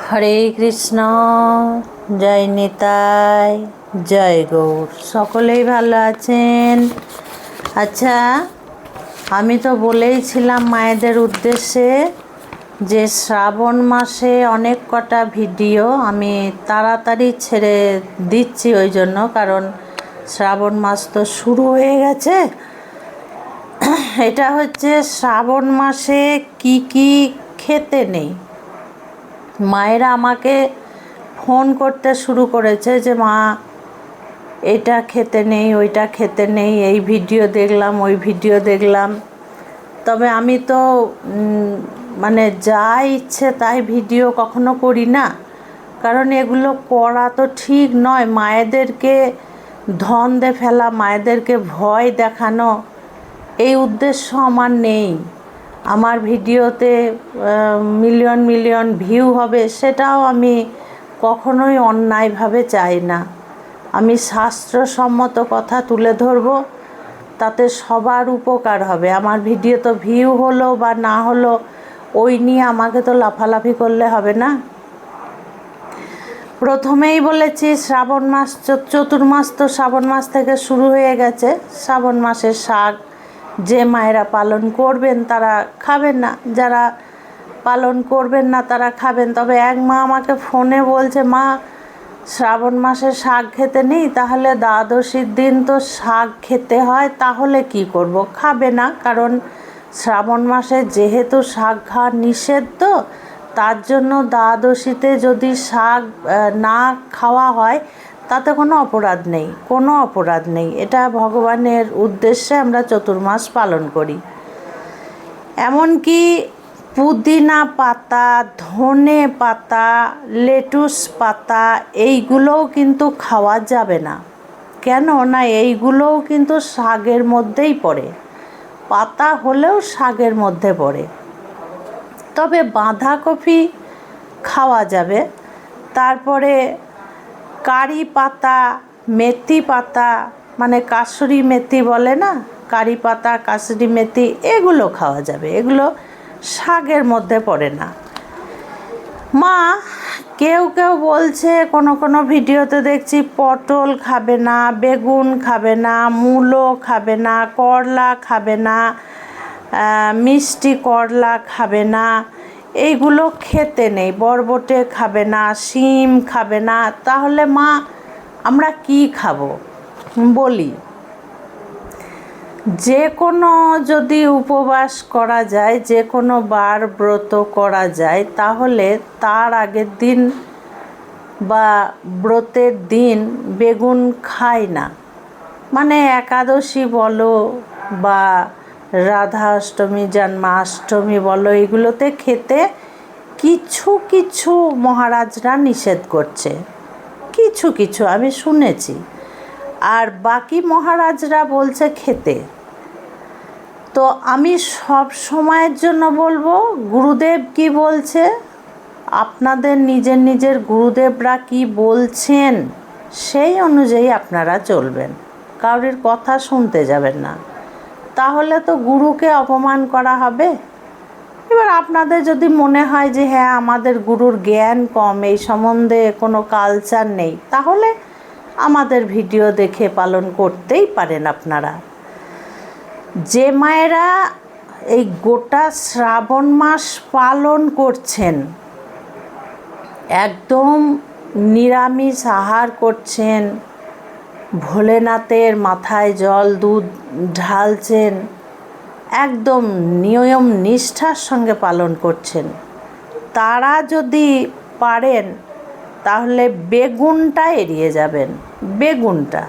হরে কৃষ্ণ। জয় নিতাই, জয় গৌর। সকলেই ভালো আছেন? আচ্ছা, আমি তো বলেইছিলাম মায়েদের উদ্দেশ্যে যে শ্রাবণ মাসে অনেক কটা ভিডিও আমি তাড়াতাড়ি ছেড়ে দিচ্ছি, ওই জন্য, কারণ শ্রাবণ মাস তো শুরু হয়ে গেছে। এটা হচ্ছে শ্রাবণ মাসে কি কি খেতে নেই। মায়েরা আমাকে ফোন করতে শুরু করেছে যে মা, এটা খেতে নেই, ওইটা খেতে নেই, এই ভিডিও দেখলাম, ওই ভিডিও দেখলাম। তবে আমি তো মানে যা ইচ্ছে তাই ভিডিও কখনো করি না, কারণ এগুলো করা তো ঠিক নয়। মায়েদেরকে ধন্দে ফেলা, মায়েদেরকে ভয় দেখানো, এই উদ্দেশ্য আমার নেই। আমার ভিডিওতে মিলিয়ন মিলিয়ন ভিউ হবে, সেটাও আমি কখনোই অন্যায়ভাবে চাই না। আমি শাস্ত্রসম্মত কথা তুলে ধরব, তাতে সবার উপকার হবে। আমার ভিডিও তো ভিউ হলো বা না হলো, ওই নিয়ে আমাকে তো লাফালাফি করলে হবে না। প্রথমেই বলেছি শ্রাবণ মাস, চতুর্মাস তো শ্রাবণ মাস থেকে শুরু হয়ে গেছে। শ্রাবণ মাসের শাক যে মায়েরা পালন করবেন তারা খাবেন না, যারা পালন করবেন না তারা খাবেন। তবে এক মা আমাকে ফোনে বলছে, মা শ্রাবণ মাসে শাক খেতে নেই, তাহলে দ্বাদশীর দিন তো শাক খেতে হয়, তাহলে কি করব? খাবে না, কারণ শ্রাবণ মাসে যেহেতু শাক খাওয়া নিষেধ, তার জন্য দ্বাদশীতে যদি শাক না খাওয়া হয় তাতে কোনো অপরাধ নেই, কোনো অপরাধ নেই। এটা ভগবানের উদ্দেশ্যে আমরা চতুর্মাস পালন করি। এমনকি পুদিনা পাতা, ধনে পাতা, লেটুস পাতা, এইগুলোও কিন্তু খাওয়া যাবে না। কেন না, এইগুলোও কিন্তু শাকের মধ্যেই পড়ে, পাতা হলেও শাকের মধ্যে পড়ে। তবে বাঁধাকপি খাওয়া যাবে। তারপরে কারি পাতা, মেথি পাতা, মানে কাসুরি মেথি বলে না, কারি পাতা, কাসুরি মেথি, এগুলো খাওয়া যাবে, এগুলো শাকের মধ্যে পড়ে না। মা কেউ কেউ বলছে, কোনো ভিডিওতে দেখছি পটল খাবে না, বেগুন খাবে না, মূলো খাবে না, করলা খাবে না, মিষ্টি করলা খাবে না, এইগুলো খেতে নেই, বরবটে খাবে না, শিম খাবে না। তাহলে মা আমরা কি খাবো বলি? যে কোনো যদি উপবাস করা যায়, যে কোনো বার ব্রত করা যায়, তাহলে তার আগের দিন বা ব্রতের দিন বেগুন খাই না। মানে একাদশী বলো বা রাধা অষ্টমী, জন্মাষ্টমী বলো, এগুলোতে খেতে কিছু কিছু মহারাজরা নিষেধ করছে, কিছু কিছু আমি শুনেছি, আর বাকি মহারাজরা বলছে খেতে। তো আমি সব সময়ের জন্য বলবো, গুরুদেব কি বলছে, আপনাদের নিজের নিজের গুরুদেবরা কি বলছেন সেই অনুযায়ী আপনারা চলবেন, কারোর কথা শুনতে যাবেন না, তাহলে তো গুরুকে অপমান করা হবে। এবার আপনাদের যদি মনে হয় যে হ্যাঁ আমাদের গুরুর জ্ঞান কম, এই সম্বন্ধে কোনো কালচার নেই, তাহলে আমাদের ভিডিও দেখে পালন করতেই পারেন আপনারা। যে মায়েরা এই গোটা শ্রাবণ মাস পালন করছেন, একদম নিরামিষ আহার করছেন, ভোলেনাথের মাথায় জল দুধ ঢালছেন, একদম নিয়ম নিষ্ঠার সঙ্গে পালন করছেন, তারা যদি পারেন তাহলে বেগুনটা এড়িয়ে যাবেন, বেগুনটা,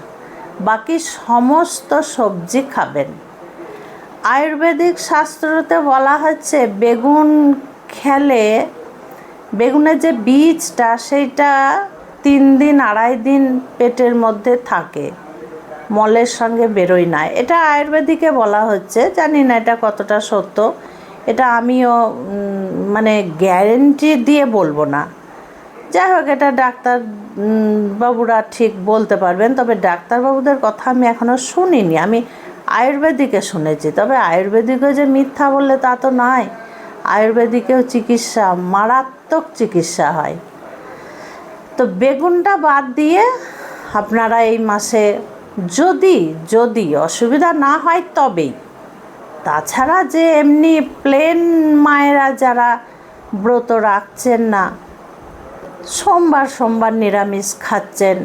বাকি সমস্ত সবজি খাবেন। আয়ুর্বেদিক শাস্ত্রতে বলা হচ্ছে বেগুন খেলে, বেগুনের যে বীজটা সেইটা 3 দিন 2.5 দিন পেটের মধ্যে থাকে, মলের সঙ্গে বেরোয় না। এটা আয়ুর্বেদিকে বলা হচ্ছে, জানি না এটা কতটা সত্য, এটা আমিও মানে গ্যারেন্টি দিয়ে বলবো না। যাই হোক, এটা ডাক্তার বাবুরা ঠিক বলতে পারবেন। তবে ডাক্তারবাবুদের কথা আমি এখনও শুনিনি, আমি আয়ুর্বেদিকে শুনেছি। তবে আয়ুর্বেদিকও যে মিথ্যা বললে তা তো নয়, আয়ুর্বেদিকেও চিকিৎসা, মারাত্মক চিকিৎসা হয়। তো বেগুনটা বাদ দিয়ে আপনারা এই মাসে যদি অসুবিধা না হয় তবেই, তাছাড়া যে এমনি প্লেন মায়েরা যারা ব্রত রাখছেন না, সোমবার নিরামিষ খাচ্ছেন,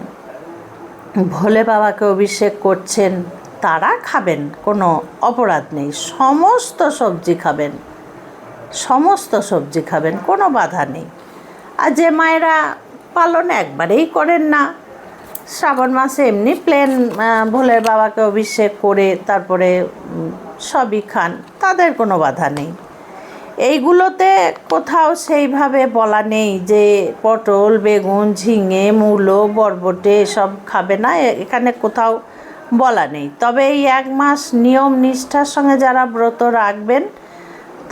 ভোলে বাবাকে অভিষেক করছেন, তারা খাবেন, কোনো অপরাধ নেই। সমস্ত সবজি খাবেন, কোনো বাধা নেই। আর যে মায়েরা পালন একবারেই করেন না, শ্রাবণ মাসে এমনি প্লেন ভোলে বাবাকে অভিষেক করে তারপরে সবই খান, তাদের কোনো বাধা নেই। এইগুলোতে কোথাও সেইভাবে বলা নেই যে পটল, বেগুন, ঝিঙে, মূলো, বরবটে এসব খাবে না, এখানে কোথাও বলা নেই। তবে এই 1 মাস নিয়ম নিষ্ঠার সঙ্গে যারা ব্রত রাখবেন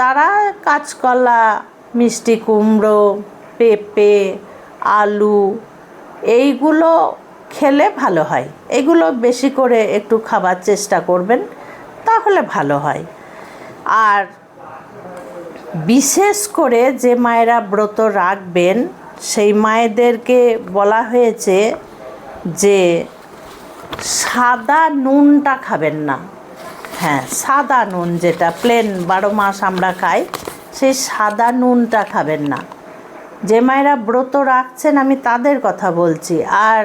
তারা কাঁচকলা, মিষ্টি কুমড়ো, পেঁপে, আলু এইগুলো খেলে ভালো হয়। এগুলো বেশি করে একটু খাবার চেষ্টা করবেন, তাহলে ভালো হয়। আর বিশেষ করে যে মায়েরা ব্রত রাখবেন সেই মায়েদেরকে বলা হয়েছে যে সাদা নুনটা খাবেন না। হ্যাঁ, সাদা নুন যেটা প্লেন 12 মাস আমরা খাই, সেই সাদা নুনটা খাবেন না। যে মায়েরা ব্রত রাখছেন আমি তাদের কথা বলছি, আর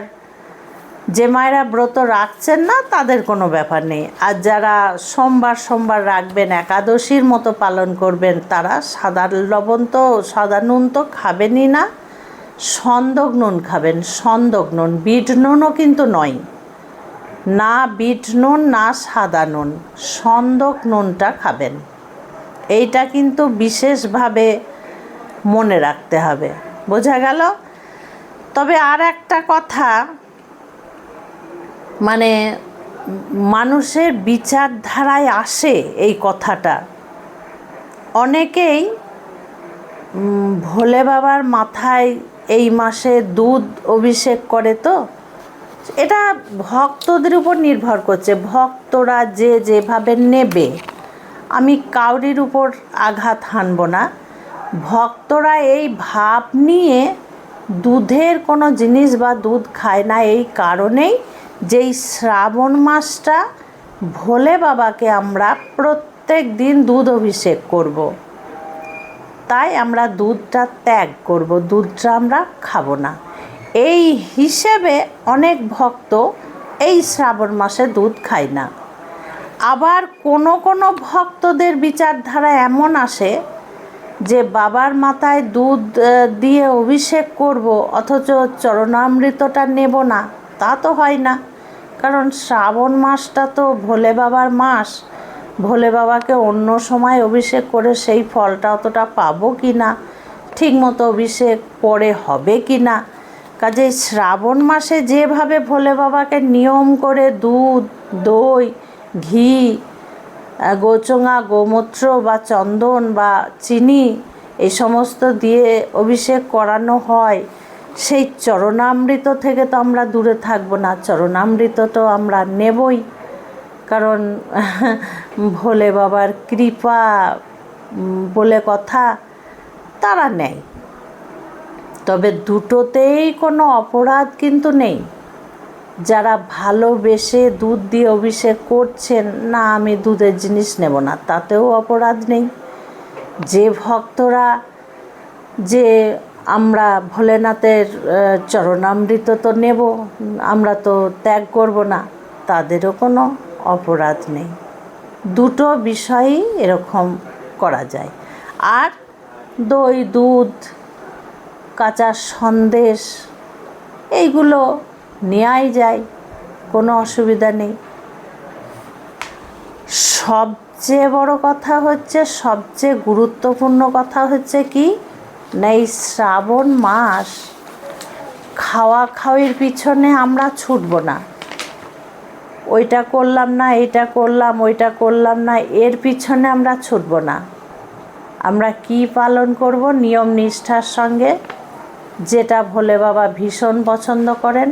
যে মায়েরা ব্রত রাখছেন না তাদের কোনো ব্যাপার নেই। আর যারা সোমবার রাখবেন, একাদশীর মতো পালন করবেন, তারা সাদা নুন তো খাবেনই না, সন্দক নুন খাবেন। সন্দক নুন, বিট নুনও কিন্তু নয়, না বিট নুন না সাদা নুন, সন্দক নুনটা খাবেন। এইটা কিন্তু বিশেষভাবে মনে রাখতে হবে, বোঝা গেল? তবে আর একটা কথা, মানে মানুষের বিচারধারায় আসে এই কথাটা। অনেকেই ভোলে বাবার মাথায় এই মাসে দুধ অভিষেক করে, তো এটা ভক্তদের উপর নির্ভর করছে, ভক্তরা যেভাবে নেবে। আমি কাউরির উপর আঘাত হানব না। ভক্তরা এই ভাব নিয়ে দুধের কোনো জিনিস বা দুধ খায় না, এই কারণেই যেই শ্রাবণ মাসটা ভোলে বাবাকে আমরা প্রত্যেক দিন দুধ অভিষেক করব, তাই আমরা দুধটা ত্যাগ করব, দুধটা আমরা খাবো না। এই হিসেবে অনেক ভক্ত এই শ্রাবণ মাসে দুধ খায় না। আবার কোনো ভক্তদের বিচারধারা এমন আসে যে বাবার মাথায় দুধ দিয়ে অভিষেক করব অথচ চরণামৃতটা নেব না, তা তো হয় না। কারণ শ্রাবণ মাসটা তো ভোলে বাবার মাস, ভোলে বাবাকে অন্য সময় অভিষেক করে সেই ফলটা অতটা পাবো কি না, ঠিকমতো অভিষেক পরে হবে কি না। কাজেই শ্রাবণ মাসে যেভাবে ভোলে বাবাকে নিয়ম করে দুধ, দই, ঘি, গোচোঙা, গোমূত্র বা চন্দন বা চিনি এই সমস্ত দিয়ে অভিষেক করানো হয়, সেই চরণামৃত থেকে তো আমরা দূরে থাকবো না। চরণামৃত তো আমরা নেবই, কারণ ভোলে বাবার কৃপা বলে কথা, তারা নেয়। তবে দুটোতেই কোনো অপরাধ কিন্তু নেই। যারা ভালোবেসে দুধ দিয়ে অভিষেক করছেন, না আমি দুধের জিনিস নেব না, তাতেও অপরাধ নেই। যে ভক্তরা যে আমরা ভোলেনাথের চরণামৃত তো নেব, আমরা তো ত্যাগ করব না, তাদেরও কোনো অপরাধ নেই। দুটো বিষয়ই এরকম করা যায়। আর দই, দুধ, কাঁচা সন্দেশ এইগুলো নেওয়াই যায়, কোনো অসুবিধা নেই। সবচেয়ে বড় কথা হচ্ছে, সবচেয়ে গুরুত্বপূর্ণ কথা হচ্ছে কি না, এই শ্রাবণ মাস খাওয়া খাওয়ির পিছনে আমরা ছুটব না। ওইটা করলাম না, এইটা করলাম, ওইটা করলাম না, এর পিছনে আমরা ছুটব না। আমরা কি পালন করব? নিয়ম নিষ্ঠার সঙ্গে, যেটা ভোলে বাবা ভীষণ পছন্দ করেন,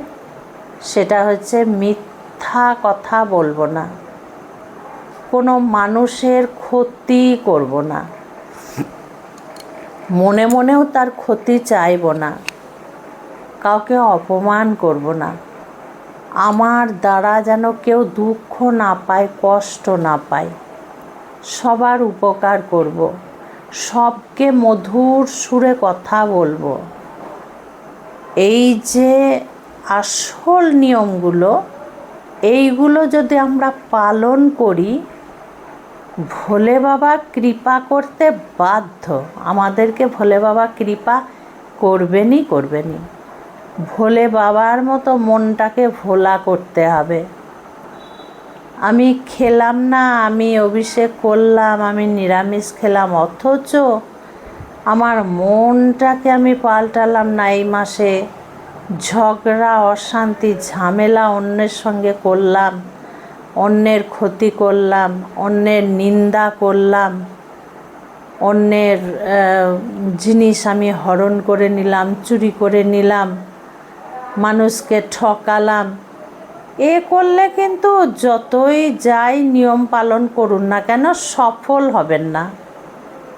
সেটা হচ্ছে মিথ্যা কথা বলবো না, কোনো মানুষের ক্ষতি করব না। মনে মনেও তার ক্ষতি চাইব না, কাউকে অপমান করব না, আমার দ্বারা যেন কেউ দুঃখ না পায়, কষ্ট না পায়, সবার উপকার করব, সবকে মধুর সুরে কথা বলবো। এই যে আসল নিয়মগুলো, এইগুলো যদি আমরা পালন করি, ভোলে বাবা কৃপা করতে বাধ্য। আমাদেরকে ভোলে বাবা কৃপা করবেনই করবেনই। ভোলে বাবার মতো মনটাকে ভোলা করতে হবে। আমি খেলাম না, আমি অভিষেক করলাম, আমি নিরামিষ খেলাম, অথচ আমার মনটাকে আমি পাল্টালাম না। এই মাসে ঝগড়া, অশান্তি, ঝামেলা অন্যের সঙ্গে করলাম, অন্যের ক্ষতি করলাম, অন্যের নিন্দা করলাম, অন্যের জিনিস আমি হরণ করে নিলাম, চুরি করে নিলাম, মানুষকে ঠকালাম। এ করলে কিন্তু যতই যাই নিয়ম পালন করুন না কেন, সফল হবেন না।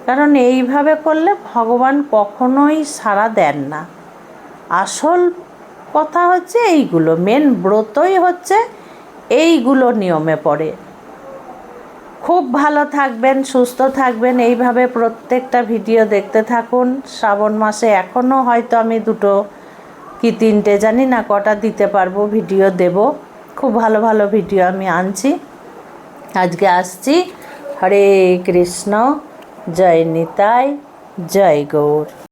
কারণ এইভাবে করলে ভগবান কখনোই সাড়া দেন না। আসল কথা হচ্ছে এইগুলো, মেন ব্রতই হচ্ছে এইগুলো নিয়মে পড়ে। খুব ভালো থাকবেন, সুস্থ থাকবেন, এইভাবে প্রত্যেকটা ভিডিও দেখতে থাকুন। শ্রাবণ মাসে এখনও হয়তো আমি 2 কি 3টে জানি না কটা দিতে পারবো, ভিডিও দেব। খুব ভালো ভালো ভিডিও আমি আনছি। আজকে আসছি। হরে কৃষ্ণ, জয় নিতাই, জয় গৌর।